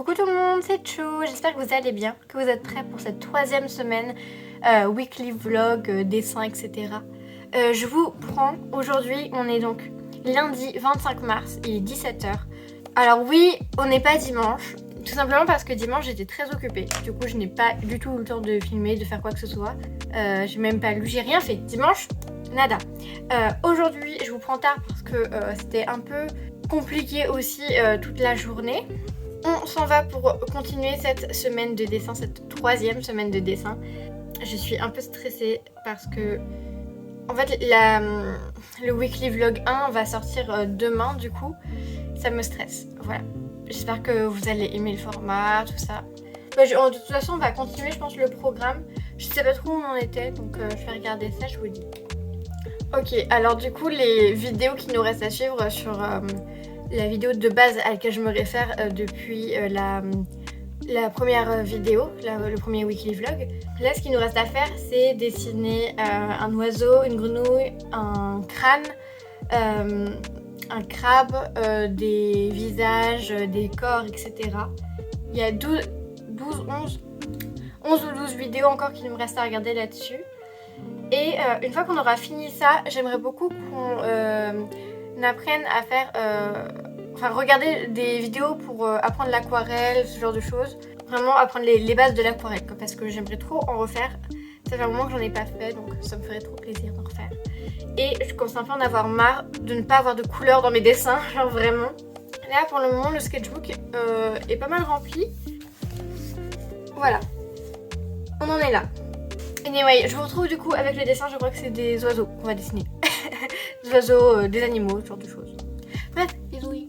Coucou tout le monde, c'est Chou, j'espère que vous allez bien, que vous êtes prêts pour cette troisième semaine weekly vlog, dessin, etc. Je vous prends, aujourd'hui on est donc lundi 25 mars, il est 17h. Alors oui, on n'est pas dimanche, tout simplement parce que dimanche j'étais très occupée. Du coup je n'ai pas du tout eu le temps de filmer, de faire quoi que ce soit. J'ai même pas lu, j'ai rien fait. Dimanche, nada. Aujourd'hui je vous prends tard parce que c'était un peu compliqué aussi toute la journée. On s'en va pour continuer cette semaine de dessin, cette troisième semaine de dessin. Je suis un peu stressée parce que en fait le weekly vlog 1 va sortir demain, du coup ça me stresse. Voilà, j'espère que vous allez aimer le format, tout ça. De toute façon on va continuer je pense le programme. Je sais pas trop où on en était, donc je vais regarder ça, je vous dis. Ok, alors du coup les vidéos qui nous restent à suivre sur la vidéo de base à laquelle je me réfère depuis la première vidéo, le premier weekly vlog. Là, ce qu'il nous reste à faire, c'est dessiner un oiseau, une grenouille, un crâne, un crabe, des visages, des corps, etc. Il y a 11 ou 12 vidéos encore qui nous restent à regarder là-dessus. Et une fois qu'on aura fini ça, j'aimerais beaucoup qu'on apprenne à faire... regarder des vidéos pour apprendre l'aquarelle, ce genre de choses. Vraiment apprendre les bases de l'aquarelle, parce que j'aimerais trop en refaire. Ça fait un moment que j'en ai pas fait, donc ça me ferait trop plaisir d'en refaire. Et je commence un peu à en avoir marre de ne pas avoir de couleurs dans mes dessins, genre vraiment. Là pour le moment le sketchbook est pas mal rempli. Voilà, on en est là. Anyway, je vous retrouve du coup avec le dessin, je crois que c'est des oiseaux qu'on va dessiner. Des oiseaux, des animaux, ce genre de choses. Bref, bisous.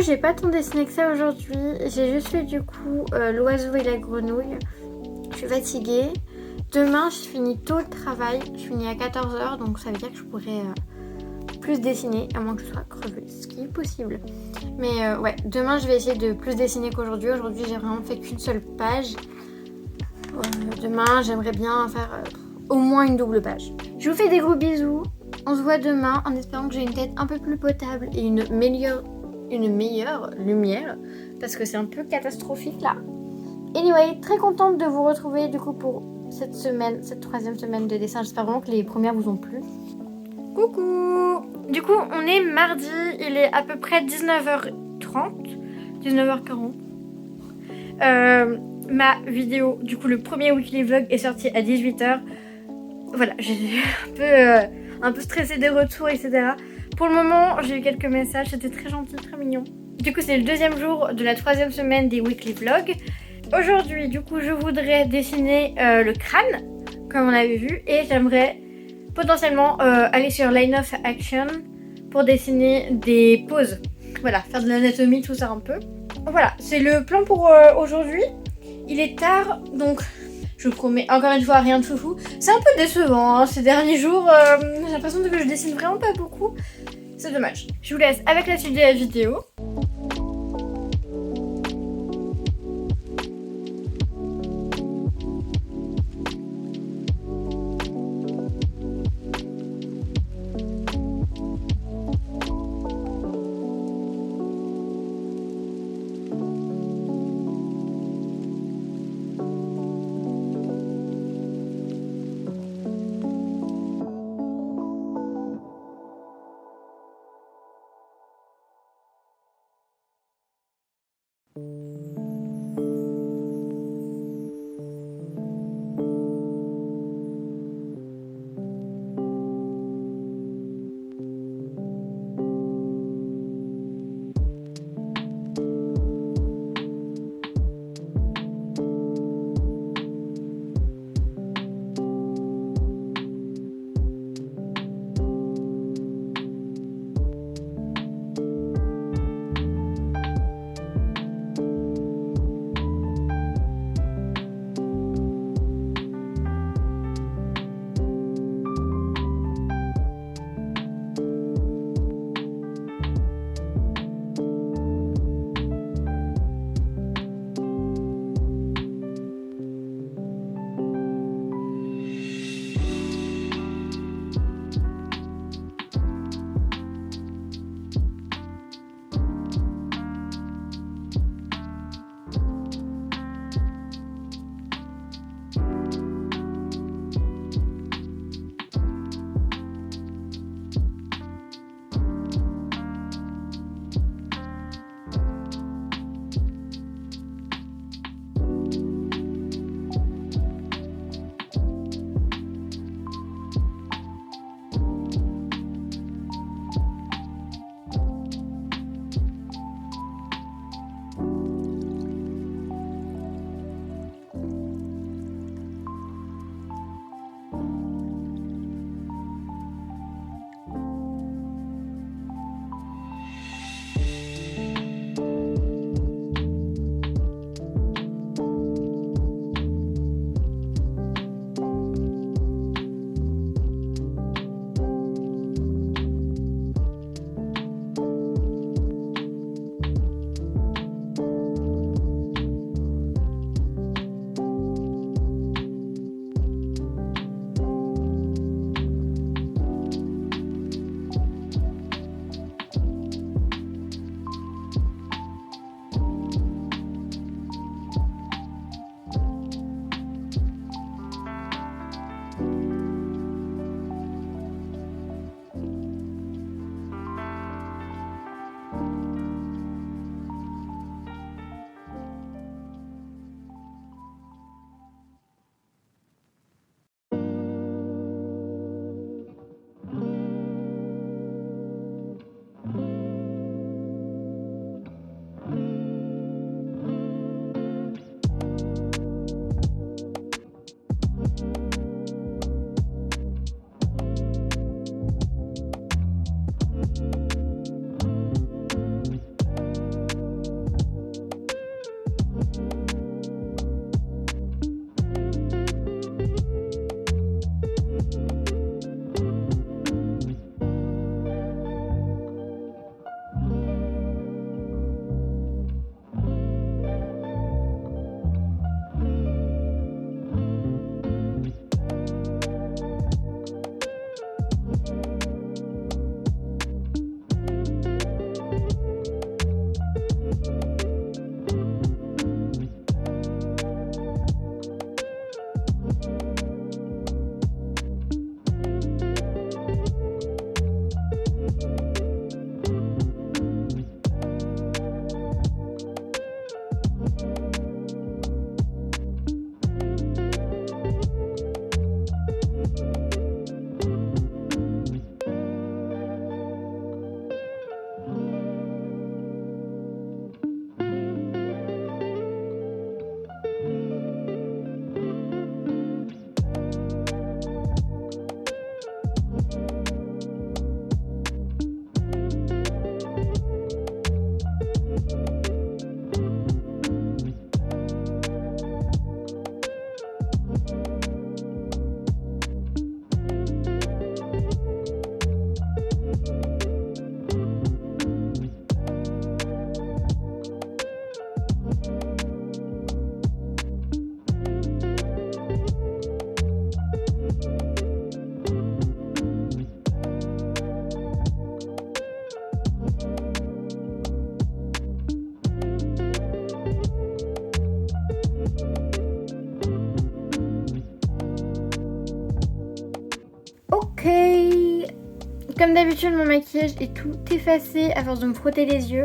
j'ai pas tant dessiné que ça aujourd'hui. J'ai juste fait du coup l'oiseau et la grenouille. Je suis fatiguée. Demain, je finis tôt le travail. Je finis à 14h, donc ça veut dire que je pourrais plus dessiner, à moins que je sois crevée, ce qui est possible. Mais ouais, demain, je vais essayer de plus dessiner qu'aujourd'hui. Aujourd'hui, j'ai vraiment fait qu'une seule page. Demain, j'aimerais bien faire au moins une double page. Je vous fais des gros bisous. On se voit demain en espérant que j'ai une tête un peu plus potable et une meilleure lumière parce que c'est un peu catastrophique là. Anyway, très contente de vous retrouver du coup pour cette semaine, cette troisième semaine de dessin. J'espère vraiment que les premières vous ont plu. Coucou! Du coup, on est mardi, il est à peu près 19h30, 19h40. Ma vidéo, du coup le premier weekly vlog est sorti à 18h. Voilà, j'ai un peu stressée des retours, etc. Pour le moment, j'ai eu quelques messages, c'était très gentil, très mignon. Du coup, c'est le deuxième jour de la troisième semaine des weekly vlogs. Aujourd'hui, du coup, je voudrais dessiner le crâne, comme on avait vu, et j'aimerais potentiellement aller sur Line of Action pour dessiner des poses. Voilà, faire de l'anatomie, tout ça un peu. Voilà, c'est le plan pour aujourd'hui. Il est tard, donc je vous promets encore une fois rien de foufou. C'est un peu décevant hein, ces derniers jours. J'ai l'impression que je dessine vraiment pas beaucoup. C'est dommage. Je vous laisse avec la suite de la vidéo. Comme d'habitude, mon maquillage est tout effacé à force de me frotter les yeux.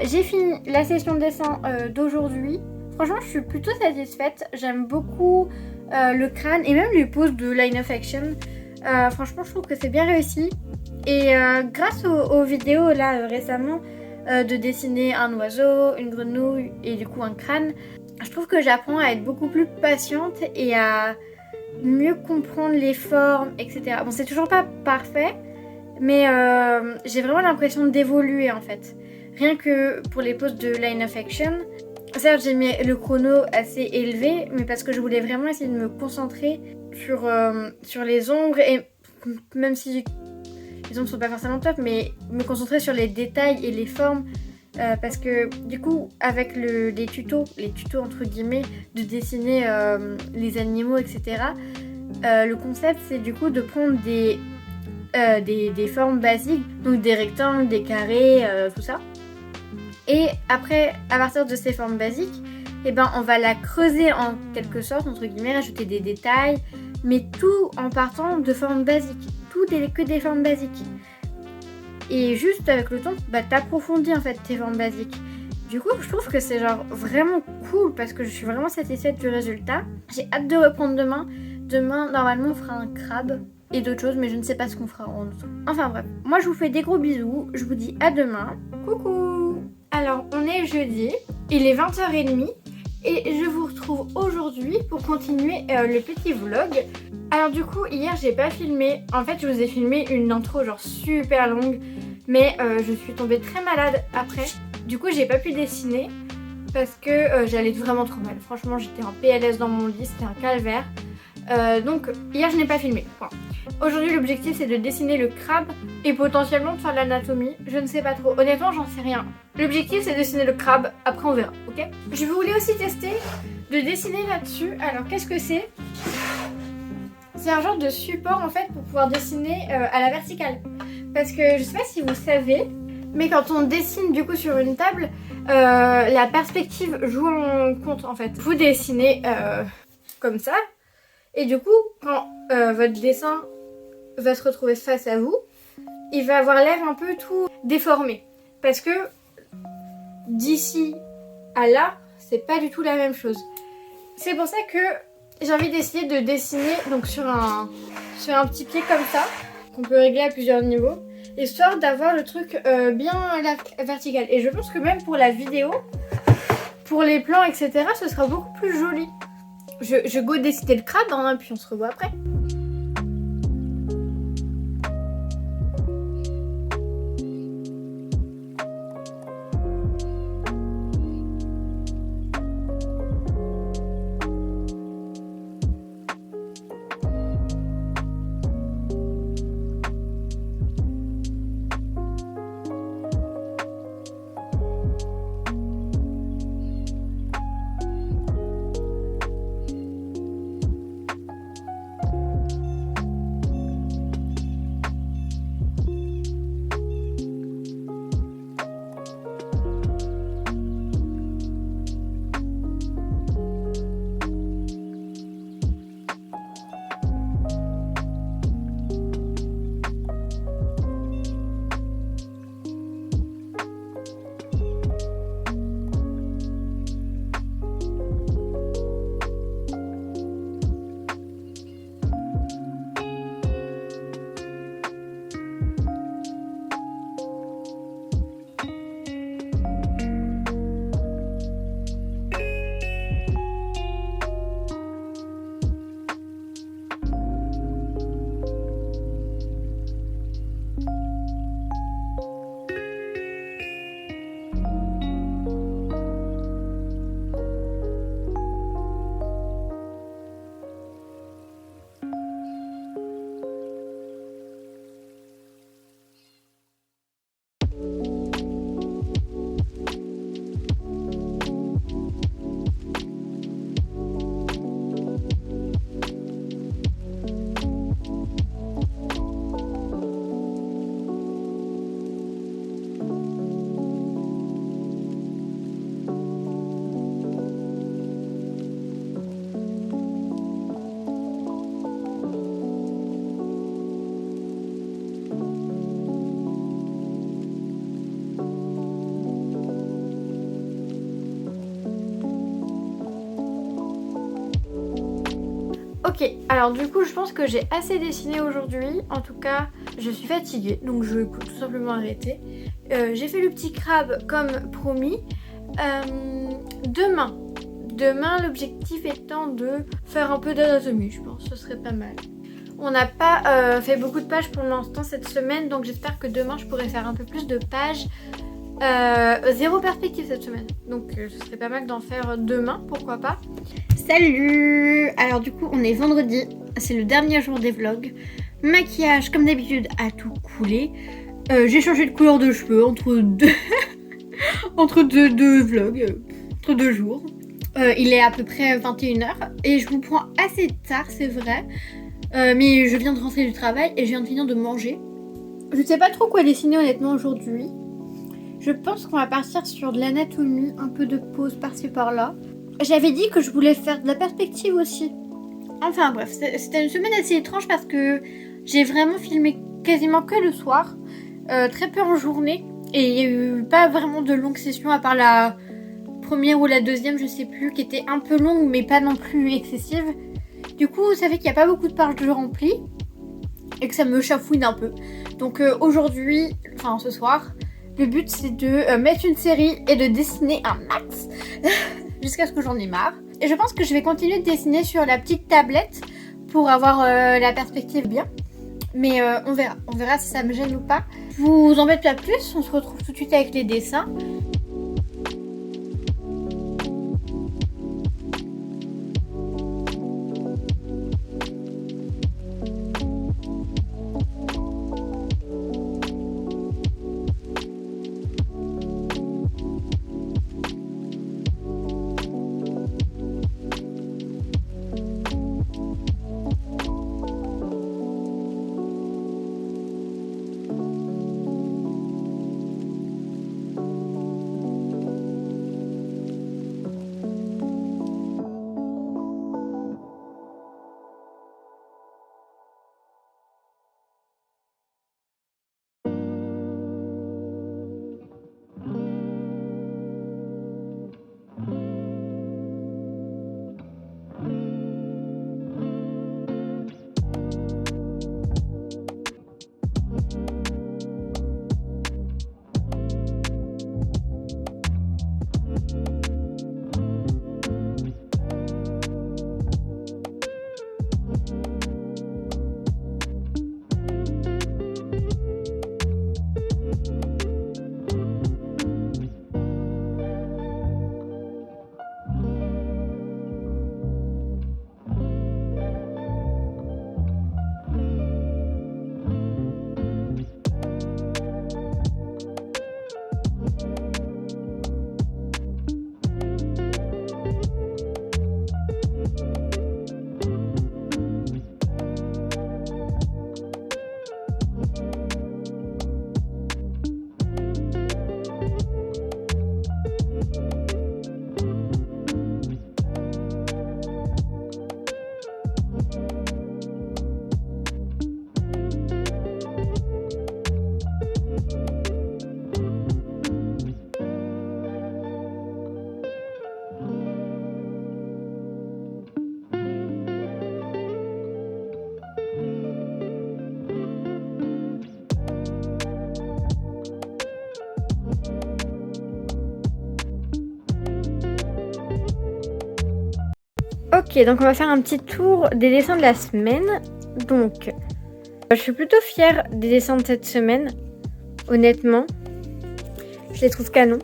J'ai fini la session de dessin d'aujourd'hui. Franchement, je suis plutôt satisfaite. J'aime beaucoup le crâne et même les poses de line of action. Franchement, je trouve que c'est bien réussi. Et grâce aux vidéos là récemment de dessiner un oiseau, une grenouille et du coup un crâne, je trouve que j'apprends à être beaucoup plus patiente et à mieux comprendre les formes, etc. Bon, c'est toujours pas parfait, mais j'ai vraiment l'impression d'évoluer en fait. Rien que pour les poses de line of action, certes j'ai mis le chrono assez élevé, mais parce que je voulais vraiment essayer de me concentrer sur les ombres, et même si les ombres sont pas forcément top, mais me concentrer sur les détails et les formes. Parce que du coup avec les tutos entre guillemets de dessiner les animaux, etc. Le concept c'est du coup de prendre des formes basiques, donc des rectangles, des carrés, tout ça. Et après, à partir de ces formes basiques, eh ben, on va la creuser en quelque sorte, entre guillemets, rajouter des détails, mais tout en partant de formes basiques. Tout n'est que des formes basiques. Et juste avec le temps, bah, t'approfondis en fait tes formes basiques. Du coup, je trouve que c'est genre vraiment cool parce que je suis vraiment satisfaite du résultat. J'ai hâte de reprendre demain. Demain, normalement, on fera un crabe et d'autres choses, mais je ne sais pas ce qu'on fera en dessous. Enfin bref, moi je vous fais des gros bisous. Je vous dis à demain. Coucou! Alors, on est jeudi, il est 20h30 et je vous retrouve aujourd'hui pour continuer le petit vlog. Alors du coup, hier j'ai pas filmé. En fait, je vous ai filmé une intro genre super longue, mais je suis tombée très malade après. Du coup, j'ai pas pu dessiner parce que j'allais vraiment trop mal. Franchement, j'étais en PLS dans mon lit, c'était un calvaire. Donc hier je n'ai pas filmé. Point. Aujourd'hui l'objectif c'est de dessiner le crabe et potentiellement de faire l'anatomie. Je ne sais pas trop. Honnêtement j'en sais rien. L'objectif c'est de dessiner le crabe. Après on verra. Ok. Je voulais aussi tester de dessiner là-dessus. Alors qu'est-ce que c'est? C'est un genre de support en fait pour pouvoir dessiner à la verticale. Parce que je sais pas si vous savez, mais quand on dessine du coup sur une table, la perspective joue en compte en fait. Vous dessinez comme ça. Et du coup, quand votre dessin va se retrouver face à vous, il va avoir l'air un peu tout déformé. Parce que d'ici à là, c'est pas du tout la même chose. C'est pour ça que j'ai envie d'essayer de dessiner donc sur un petit pied comme ça, qu'on peut régler à plusieurs niveaux, histoire d'avoir le truc bien à la verticale. Et je pense que même pour la vidéo, pour les plans, etc., ce sera beaucoup plus joli. Je go dessiner le crabe, hein, puis on se revoit après. Ok, alors du coup je pense que j'ai assez dessiné aujourd'hui. En tout cas, je suis fatiguée, donc je vais tout simplement arrêter. J'ai fait le petit crabe comme promis. Demain, l'objectif étant de faire un peu d'anatomie, je pense, ce serait pas mal. On n'a pas fait beaucoup de pages pour l'instant cette semaine, donc j'espère que demain je pourrai faire un peu plus de pages. 0 perspective cette semaine, donc ce serait pas mal d'en faire demain, pourquoi pas. Salut! Alors du coup on est vendredi, c'est le dernier jour des vlogs. Maquillage comme d'habitude a tout coulé. J'ai changé de couleur de cheveux entre deux entre deux vlogs, entre 2 jours. Il est à peu près 21h et je vous prends assez tard, c'est vrai. Mais je viens de rentrer du travail et je viens de finir de manger. Je sais pas trop quoi dessiner honnêtement aujourd'hui. Je pense qu'on va partir sur de l'anatomie, un peu de pause par-ci par-là. J'avais dit que je voulais faire de la perspective aussi. Enfin bref, c'était une semaine assez étrange parce que j'ai vraiment filmé quasiment que le soir, très peu en journée. Et il n'y a eu pas vraiment de longues sessions à part la première ou la deuxième, je sais plus, qui était un peu longue mais pas non plus excessive. Du coup, ça fait qu'il n'y a pas beaucoup de pages de remplies et que ça me chafouine un peu. Donc aujourd'hui, enfin ce soir, le but c'est de mettre une série et de dessiner un max jusqu'à ce que j'en ai marre. Et je pense que je vais continuer de dessiner sur la petite tablette pour avoir la perspective bien. Mais on verra si ça me gêne ou pas. Je vous embête pas plus, on se retrouve tout de suite avec les dessins. Ok, donc on va faire un petit tour des dessins de la semaine. Donc, je suis plutôt fière des dessins de cette semaine, honnêtement. Je les trouve canons.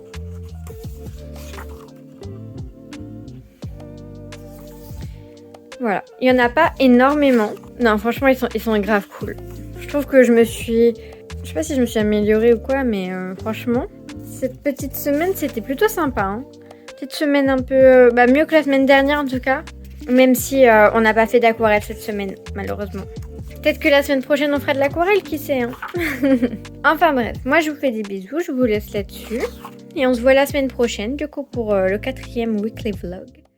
Voilà, il n'y en a pas énormément. Non, franchement, ils sont grave cool. Je trouve que je sais pas si je me suis améliorée ou quoi, mais franchement, cette petite semaine, c'était plutôt sympa. Hein. Petite semaine un peu mieux que la semaine dernière en tout cas. Même si on n'a pas fait d'aquarelle cette semaine, malheureusement. Peut-être que la semaine prochaine on fera de l'aquarelle, qui sait hein. Enfin bref, moi je vous fais des bisous, je vous laisse là-dessus. Et on se voit la semaine prochaine, du coup pour le 4e weekly vlog.